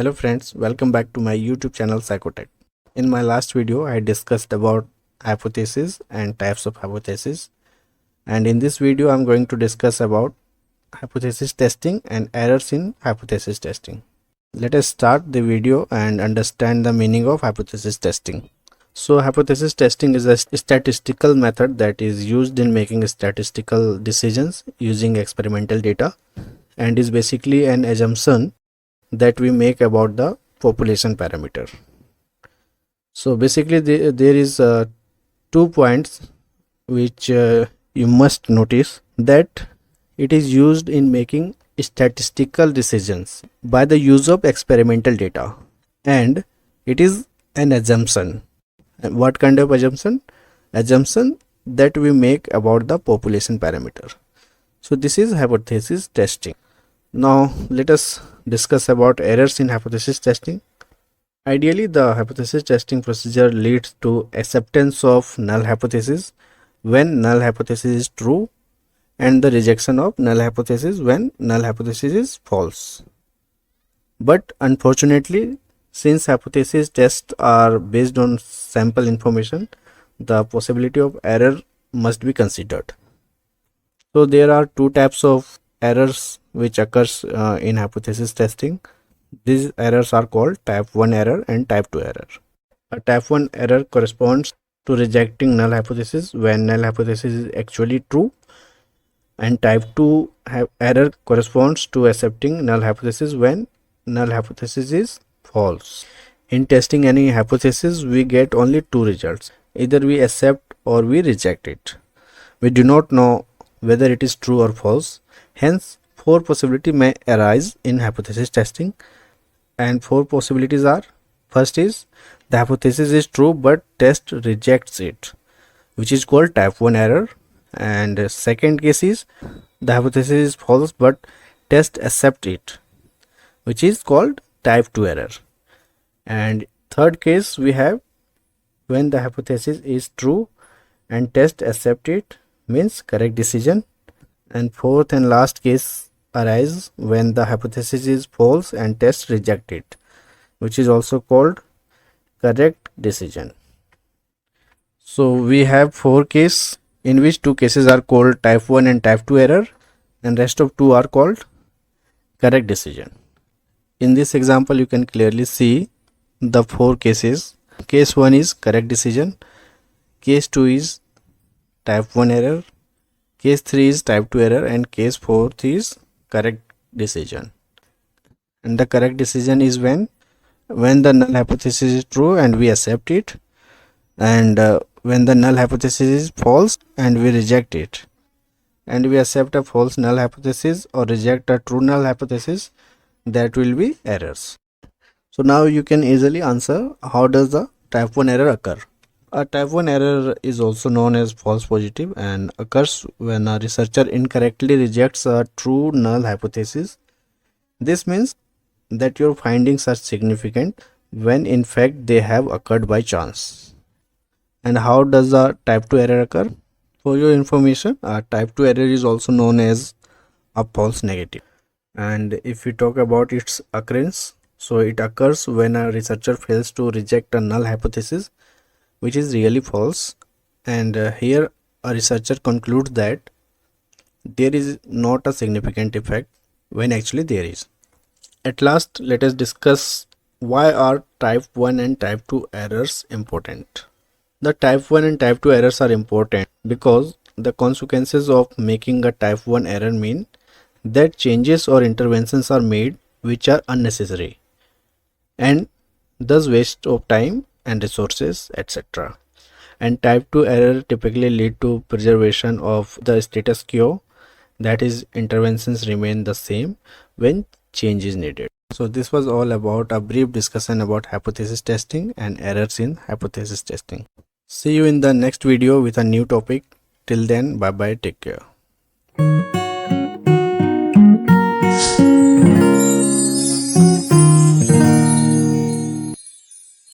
Hello friends, welcome back to my YouTube channel Psychotech. In my last video, I discussed about hypothesis and types of hypothesis. And in this video, I'm going to discuss about hypothesis testing and errors in hypothesis testing. Let us start the video and understand the meaning of hypothesis testing. So hypothesis testing is a statistical method that is used in making statistical decisions using experimental data and is basically an assumption that we make about the population parameter. So basically there is 2 points which you must notice, that it is used in making statistical decisions by the use of experimental data, and it is an assumption. And what kind of assumption? Assumption that we make about the population parameter. So this is hypothesis testing. Now let us discuss about errors in hypothesis testing. Ideally, the hypothesis testing procedure leads to acceptance of null hypothesis when null hypothesis is true and the rejection of null hypothesis when null hypothesis is false. But unfortunately, since hypothesis tests are based on sample information, the possibility of error must be considered. So there are 2 types of errors which occurs in hypothesis testing. These errors are called type 1 error and type 2 error. A type 1 error corresponds to rejecting null hypothesis when null hypothesis is actually true, and type 2 error corresponds to accepting null hypothesis when null hypothesis is false. In testing any hypothesis, we get only 2 results. Either we accept or we reject it. We do not know whether it is true or false. Hence, 4 possibilities may arise in hypothesis testing, and 4 possibilities are: first is the hypothesis is true but test rejects it, which is called type 1 error, and second case is the hypothesis is false but test accept it, which is called type 2 error, and third case we have when the hypothesis is true and test accept it, means correct decision, and fourth and last case arise when the hypothesis is false and test reject it, which is also called correct decision. So we have 4 cases, in which 2 cases are called type 1 and type 2 error, and rest of 2 are called correct decision. In this example, you can clearly see the 4 cases. Case 1 is correct decision, case 2 is type 1 error, case 3 is type 2 error, and case 4 is correct decision. And the correct decision is when the null hypothesis is true and we accept it, and when the null hypothesis is false and we reject it, and we accept a false null hypothesis or reject a true null hypothesis, that will be errors. So now you can easily answer, how does the type 1 error occur? A type 1 error is also known as false positive and occurs when a researcher incorrectly rejects a true null hypothesis. This means that your findings are significant when in fact they have occurred by chance. And how does the type 2 error occur? For your information, a type 2 error is also known as a false negative. And if we talk about its occurrence, so it occurs when a researcher fails to reject a null hypothesis which is really false, and here a researcher concludes that there is not a significant effect when actually there is. At last, let us discuss why are type 1 and type 2 errors important. The type 1 and type 2 errors are important because the consequences of making a type 1 error mean that changes or interventions are made which are unnecessary and thus waste of time and resources, etc. And type 2 error typically lead to preservation of the status quo, that is, interventions remain the same when change is needed. So this was all about a brief discussion about hypothesis testing and errors in hypothesis testing. See you in the next video with a new topic. Till then, bye bye, take care.